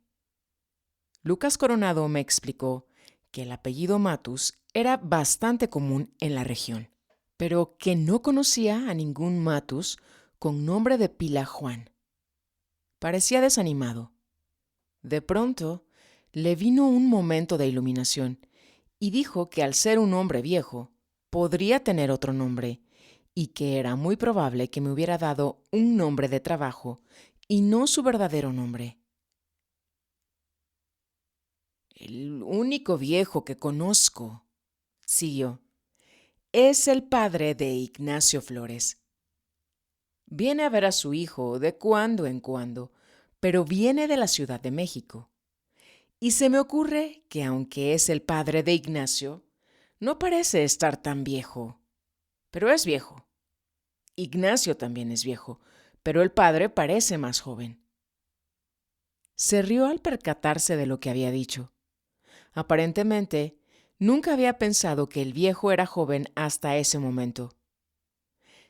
Lucas Coronado me explicó que el apellido Matus era bastante común en la región, pero que no conocía a ningún Matus con nombre de pila Juan. Parecía desanimado. De pronto, le vino un momento de iluminación y dijo que al ser un hombre viejo, podría tener otro nombre y que era muy probable que me hubiera dado un nombre de trabajo y no su verdadero nombre. El único viejo que conozco, siguió, es el padre de Ignacio Flores. Viene a ver a su hijo de cuando en cuando, pero viene de la Ciudad de México. Y se me ocurre que aunque es el padre de Ignacio, no parece estar tan viejo. Pero es viejo. Ignacio también es viejo, pero el padre parece más joven. Se rió al percatarse de lo que había dicho. Aparentemente, nunca había pensado que el viejo era joven hasta ese momento.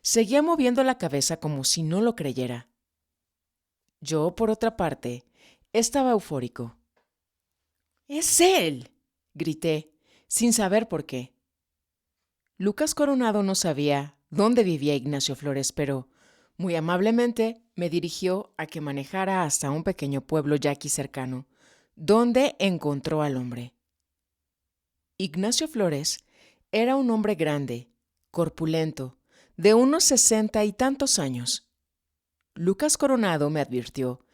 Seguía moviendo la cabeza como si no lo creyera. Yo, por otra parte, estaba eufórico. ¡Es él!, grité, sin saber por qué. Lucas Coronado no sabía dónde vivía Ignacio Flores, pero muy amablemente me dirigió a que manejara hasta un pequeño pueblo yaqui cercano, donde encontró al hombre. Ignacio Flores era un hombre grande, corpulento, de unos 60 y tantos años. Lucas Coronado me advirtió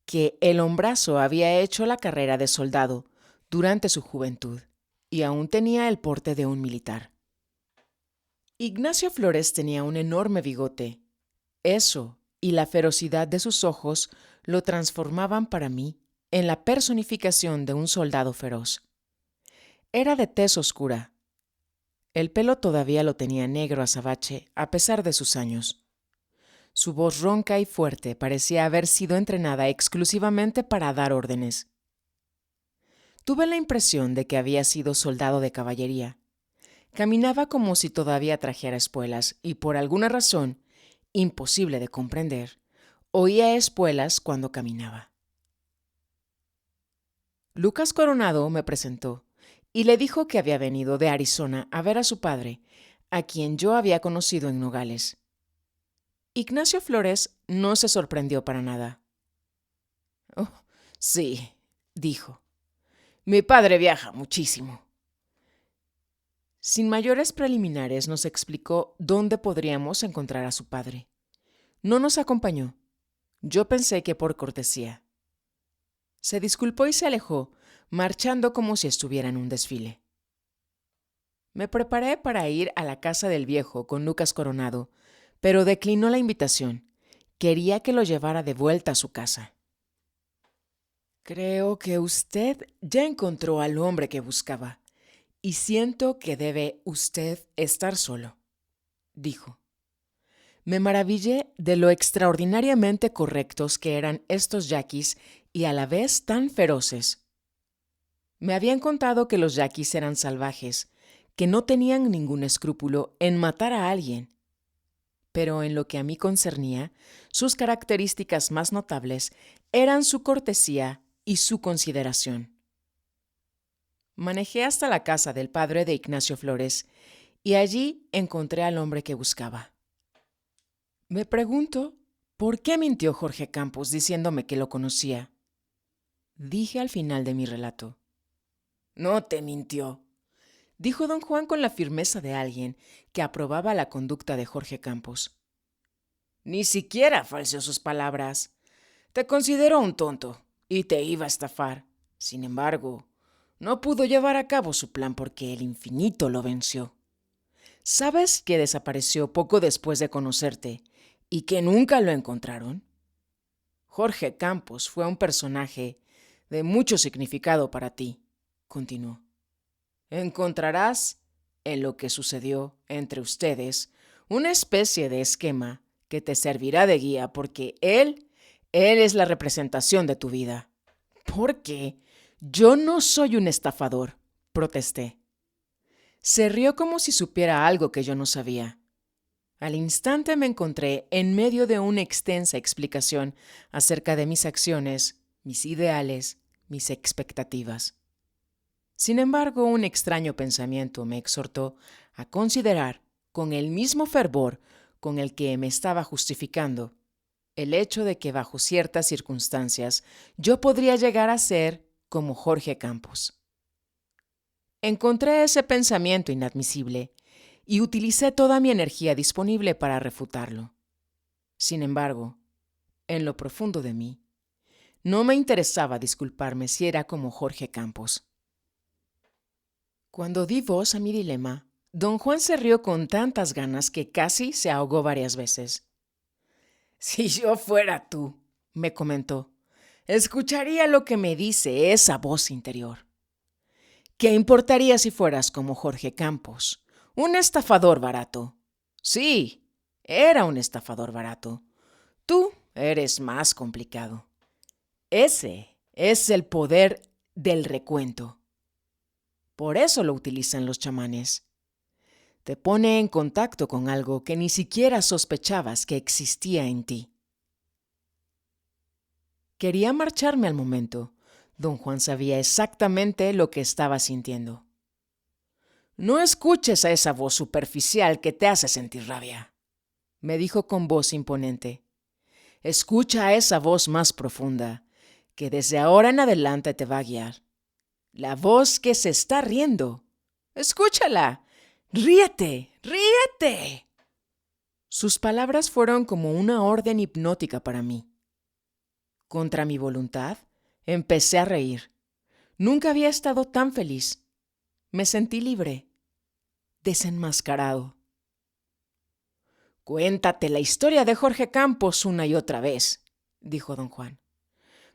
que el hombrazo había hecho la carrera de soldado durante su juventud y aún tenía el porte de un militar. Ignacio Flores tenía un enorme bigote. Eso y la ferocidad de sus ojos lo transformaban para mí en la personificación de un soldado feroz. Era de tez oscura. El pelo todavía lo tenía negro azabache a pesar de sus años. Su voz ronca y fuerte parecía haber sido entrenada exclusivamente para dar órdenes. Tuve la impresión de que había sido soldado de caballería. Caminaba como si todavía trajera espuelas y por alguna razón, imposible de comprender, oía espuelas cuando caminaba. Lucas Coronado me presentó y le dijo que había venido de Arizona a ver a su padre, a quien yo había conocido en Nogales. Ignacio Flores no se sorprendió para nada. «Oh, sí», dijo. «Mi padre viaja muchísimo». Sin mayores preliminares nos explicó dónde podríamos encontrar a su padre. No nos acompañó. Yo pensé que por cortesía. Se disculpó y se alejó, marchando como si estuviera en un desfile. Me preparé para ir a la casa del viejo con Lucas Coronado, pero declinó la invitación. Quería que lo llevara de vuelta a su casa. «Creo que usted ya encontró al hombre que buscaba, y siento que debe usted estar solo», dijo. Me maravillé de lo extraordinariamente correctos que eran estos yaquis y a la vez tan feroces. Me habían contado que los yaquis eran salvajes, que no tenían ningún escrúpulo en matar a alguien. Pero en lo que a mí concernía, sus características más notables eran su cortesía y su consideración. Manejé hasta la casa del padre de Ignacio Flores y allí encontré al hombre que buscaba. Me pregunto, ¿por qué mintió Jorge Campos diciéndome que lo conocía? Dije al final de mi relato. No te mintió, dijo don Juan con la firmeza de alguien que aprobaba la conducta de Jorge Campos. Ni siquiera falseó sus palabras. Te consideró un tonto y te iba a estafar. Sin embargo, no pudo llevar a cabo su plan porque el infinito lo venció. ¿Sabes que desapareció poco después de conocerte y que nunca lo encontraron? Jorge Campos fue un personaje de mucho significado para ti, continuó. Encontrarás en lo que sucedió entre ustedes una especie de esquema que te servirá de guía porque él es la representación de tu vida. ¿Por qué? Yo no soy un estafador, protesté. Se rió como si supiera algo que yo no sabía. Al instante me encontré en medio de una extensa explicación acerca de mis acciones, mis ideales, mis expectativas. Sin embargo, un extraño pensamiento me exhortó a considerar, con el mismo fervor con el que me estaba justificando, el hecho de que bajo ciertas circunstancias yo podría llegar a ser como Jorge Campos. Encontré ese pensamiento inadmisible y utilicé toda mi energía disponible para refutarlo. Sin embargo, en lo profundo de mí, no me interesaba disculparme si era como Jorge Campos. Cuando di voz a mi dilema, don Juan se rió con tantas ganas que casi se ahogó varias veces. Si yo fuera tú, me comentó, escucharía lo que me dice esa voz interior. ¿Qué importaría si fueras como Jorge Campos, un estafador barato? Sí, era un estafador barato. Tú eres más complicado. Ese es el poder del recuento. Por eso lo utilizan los chamanes. Te pone en contacto con algo que ni siquiera sospechabas que existía en ti. Quería marcharme al momento. Don Juan sabía exactamente lo que estaba sintiendo. No escuches a esa voz superficial que te hace sentir rabia, me dijo con voz imponente. Escucha a esa voz más profunda, que desde ahora en adelante te va a guiar. La voz que se está riendo. Escúchala. ¡Ríete! ¡Ríete! Sus palabras fueron como una orden hipnótica para mí. Contra mi voluntad, empecé a reír. Nunca había estado tan feliz. Me sentí libre, desenmascarado. Cuéntate la historia de Jorge Campos una y otra vez, dijo don Juan.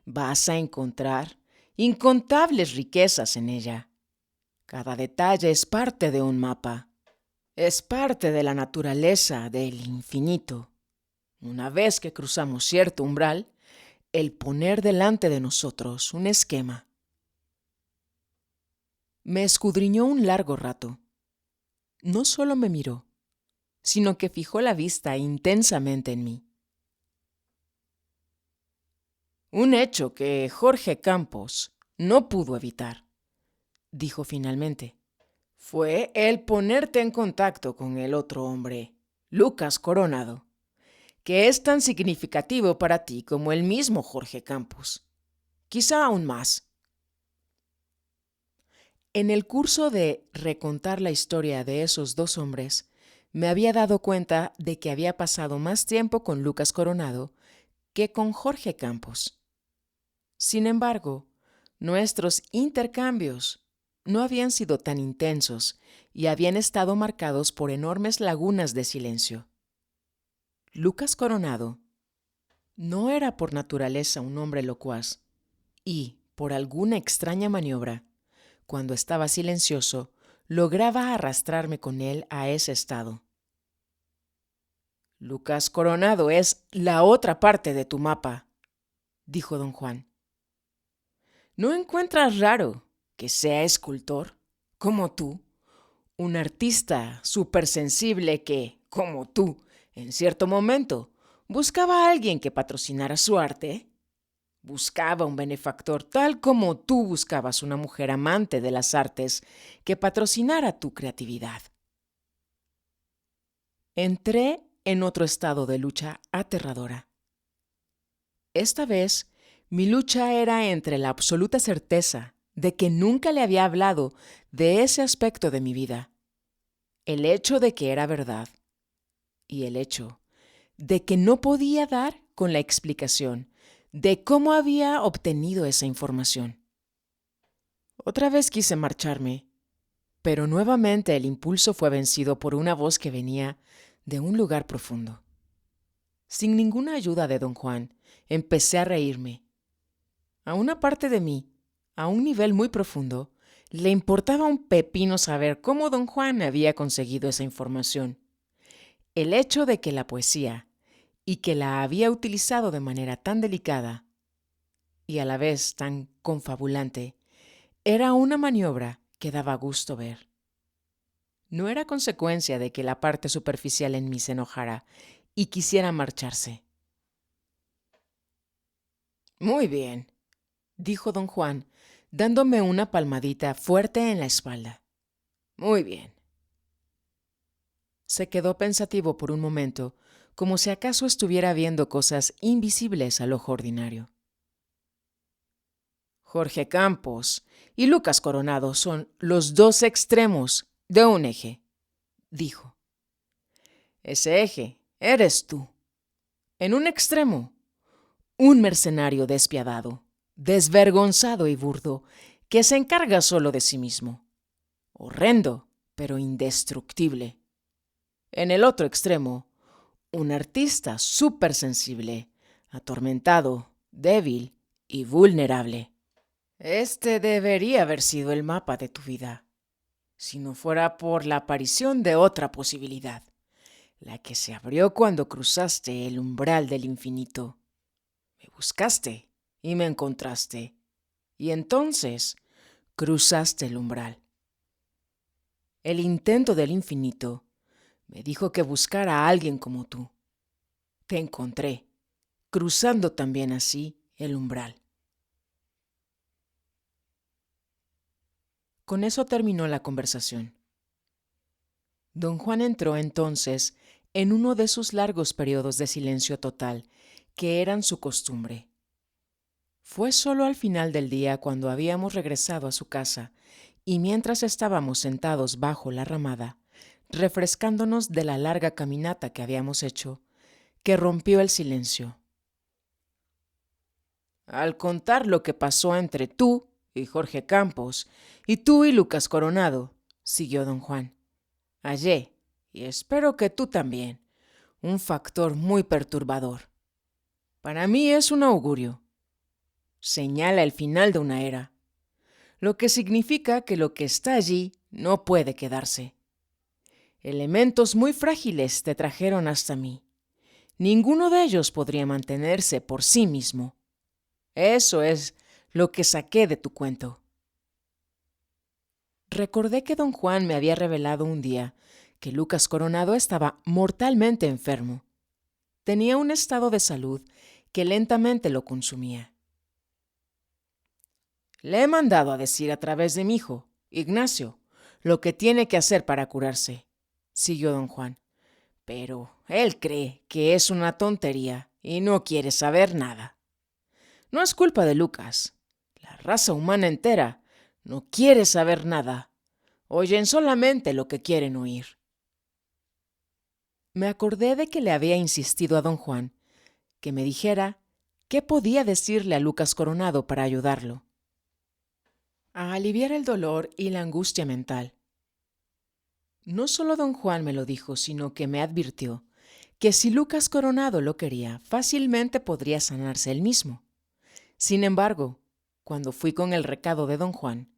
Vas a encontrar incontables riquezas en ella. Cada detalle es parte de un mapa. Es parte de la naturaleza del infinito. Una vez que cruzamos cierto umbral, el poner delante de nosotros un esquema. Me escudriñó un largo rato. No solo me miró, sino que fijó la vista intensamente en mí. Un hecho que Jorge Campos no pudo evitar, dijo finalmente, fue el ponerte en contacto con el otro hombre, Lucas Coronado, que es tan significativo para ti como el mismo Jorge Campos, quizá aún más. En el curso de recontar la historia de esos dos hombres, me había dado cuenta de que había pasado más tiempo con Lucas Coronado que con Jorge Campos. Sin embargo, nuestros intercambios no habían sido tan intensos y habían estado marcados por enormes lagunas de silencio. Lucas Coronado no era por naturaleza un hombre locuaz y, por alguna extraña maniobra, cuando estaba silencioso, lograba arrastrarme con él a ese estado. Lucas Coronado es la otra parte de tu mapa, dijo don Juan. ¿No encuentras raro ¿Que sea escultor? ¿Como tú? ¿Un artista supersensible que, como tú, en cierto momento, buscaba a alguien que patrocinara su arte? Buscaba un benefactor tal como tú buscabas una mujer amante de las artes que patrocinara tu creatividad. Entré en otro estado de lucha aterradora. Esta vez, mi lucha era entre la absoluta certeza de que nunca le había hablado de ese aspecto de mi vida, el hecho de que era verdad, y el hecho de que no podía dar con la explicación de cómo había obtenido esa información. Otra vez quise marcharme, pero nuevamente el impulso fue vencido por una voz que venía de un lugar profundo. Sin ninguna ayuda de don Juan, empecé a reírme. A una parte de mí, a un nivel muy profundo, le importaba un pepino saber cómo don Juan había conseguido esa información. El hecho de que la poesía, y que la había utilizado de manera tan delicada y a la vez tan confabulante, era una maniobra que daba gusto ver. No era consecuencia de que la parte superficial en mí se enojara y quisiera marcharse. Muy bien, dijo don Juan, dándome una palmadita fuerte en la espalda. Muy bien. Se quedó pensativo por un momento, como si acaso estuviera viendo cosas invisibles al ojo ordinario. Jorge Campos y Lucas Coronado son los dos extremos de un eje, dijo. Ese eje eres tú. En un extremo, un mercenario despiadado, desvergonzado y burdo, que se encarga solo de sí mismo. Horrendo, pero indestructible. En el otro extremo, un artista supersensible, atormentado, débil y vulnerable. Este debería haber sido el mapa de tu vida, si no fuera por la aparición de otra posibilidad, la que se abrió cuando cruzaste el umbral del infinito. Me buscaste y me encontraste, y entonces cruzaste el umbral. El intento del infinito me dijo que buscara a alguien como tú. Te encontré, cruzando también así el umbral. Con eso terminó la conversación. Don Juan entró entonces en uno de sus largos periodos de silencio total, que eran su costumbre. Fue solo al final del día, cuando habíamos regresado a su casa, y mientras estábamos sentados bajo la ramada, refrescándonos de la larga caminata que habíamos hecho, que rompió el silencio. Al contar lo que pasó entre tú y Jorge Campos, y tú y Lucas Coronado, siguió don Juan, hallé, y espero que tú también, un factor muy perturbador. Para mí es un augurio. Señala el final de una era, lo que significa que lo que está allí no puede quedarse. Elementos muy frágiles te trajeron hasta mí. Ninguno de ellos podría mantenerse por sí mismo. Eso es lo que saqué de tu cuento. Recordé que don Juan me había revelado un día que Lucas Coronado estaba mortalmente enfermo. Tenía un estado de salud que lentamente lo consumía. Le he mandado a decir a través de mi hijo, Ignacio, lo que tiene que hacer para curarse, siguió don Juan. Pero él cree que es una tontería y no quiere saber nada. No es culpa de Lucas. La raza humana entera no quiere saber nada. Oyen solamente lo que quieren oír. Me acordé de que le había insistido a don Juan que me dijera qué podía decirle a Lucas Coronado para ayudarlo, a aliviar el dolor y la angustia mental. No solo don Juan me lo dijo, sino que me advirtió que si Lucas Coronado lo quería, fácilmente podría sanarse él mismo. Sin embargo, cuando fui con el recado de don Juan,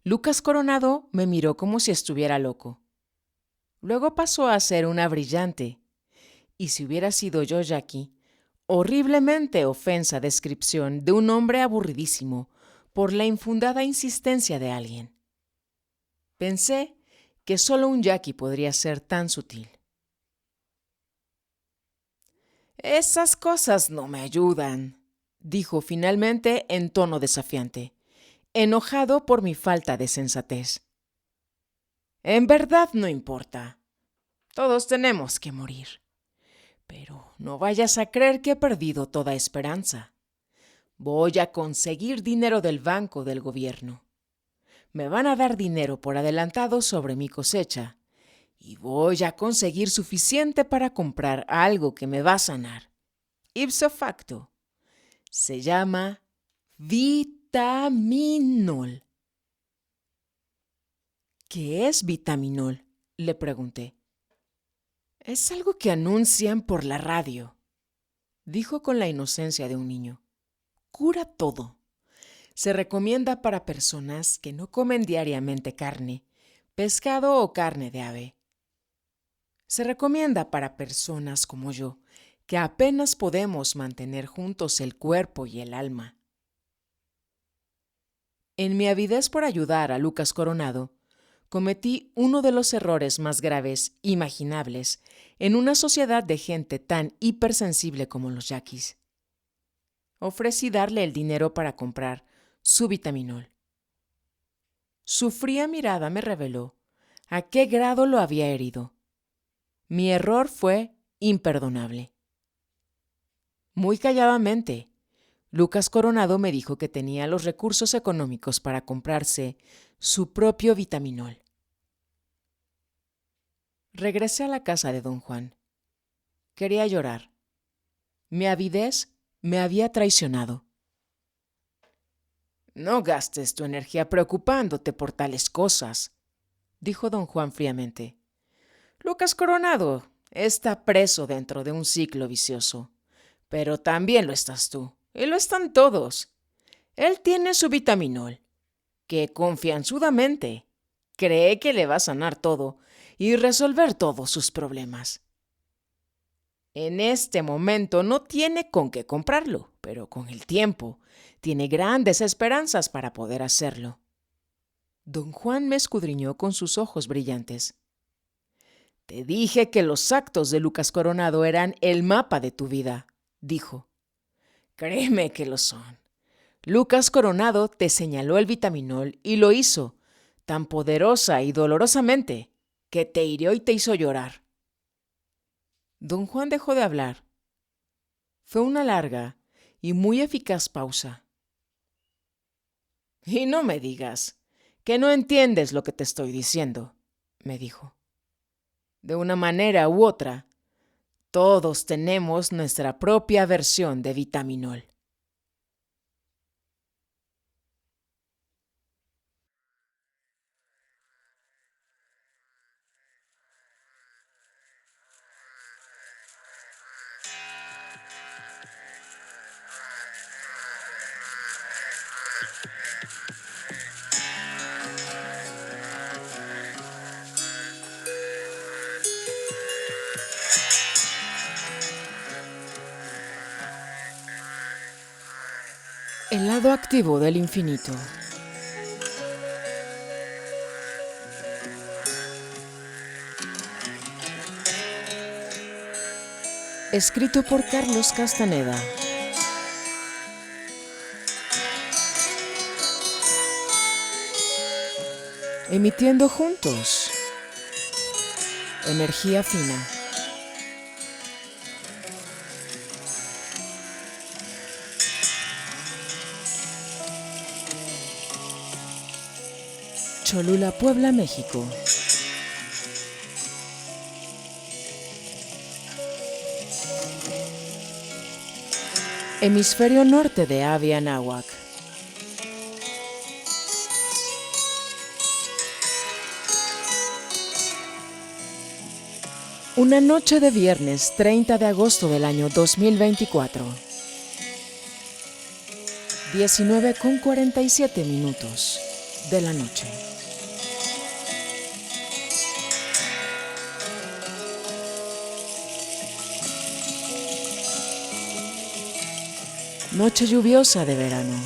Lucas Coronado me miró como si estuviera loco. Luego pasó a ser una brillante, y si hubiera sido yo Jackie, horriblemente ofensa descripción de un hombre aburridísimo, por la infundada insistencia de alguien. Pensé que solo un yaqui podría ser tan sutil. «Esas cosas no me ayudan», dijo finalmente en tono desafiante, enojado por mi falta de sensatez. «En verdad no importa. Todos tenemos que morir. Pero no vayas a creer que he perdido toda esperanza. Voy a conseguir dinero del banco del gobierno. Me van a dar dinero por adelantado sobre mi cosecha y voy a conseguir suficiente para comprar algo que me va a sanar. Ipso facto. Se llama Vitaminol». «¿Qué es Vitaminol?», le pregunté. «Es algo que anuncian por la radio», dijo con la inocencia de un niño. «Cura todo. Se recomienda para personas que no comen diariamente carne, pescado o carne de ave. Se recomienda para personas como yo, que apenas podemos mantener juntos el cuerpo y el alma». En mi avidez por ayudar a Lucas Coronado, cometí uno de los errores más graves imaginables en una sociedad de gente tan hipersensible como los yaquis. Ofrecí darle el dinero para comprar su Vitaminol. Su fría mirada me reveló a qué grado lo había herido. Mi error fue imperdonable. Muy calladamente, Lucas Coronado me dijo que tenía los recursos económicos para comprarse su propio Vitaminol. Regresé a la casa de don Juan. Quería llorar. Mi avidez me había traicionado. «No gastes tu energía preocupándote por tales cosas», dijo don Juan fríamente. «Lucas Coronado está preso dentro de un ciclo vicioso, pero también lo estás tú, y lo están todos. Él tiene su Vitaminol, que confianzudamente cree que le va a sanar todo y resolver todos sus problemas. En este momento no tiene con qué comprarlo, pero con el tiempo tiene grandes esperanzas para poder hacerlo». Don Juan me escudriñó con sus ojos brillantes. «Te dije que los actos de Lucas Coronado eran el mapa de tu vida», dijo. «Créeme que lo son. Lucas Coronado te señaló el Vitaminol y lo hizo tan poderosa y dolorosamente que te hirió y te hizo llorar». Don Juan dejó de hablar. Fue una larga y muy eficaz pausa. «Y no me digas que no entiendes lo que te estoy diciendo», me dijo. «De una manera u otra, todos tenemos nuestra propia versión de Vitaminol». El lado activo del infinito. Escrito por Carlos Castaneda. Emitiendo juntos. Energía fina. Cholula, Puebla, México. Hemisferio norte de Avia Anáhuac. Una noche de viernes 30 de agosto del año 2024. 19:47 de la noche. Noche lluviosa de verano.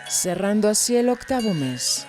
cerrando así el 8º mes.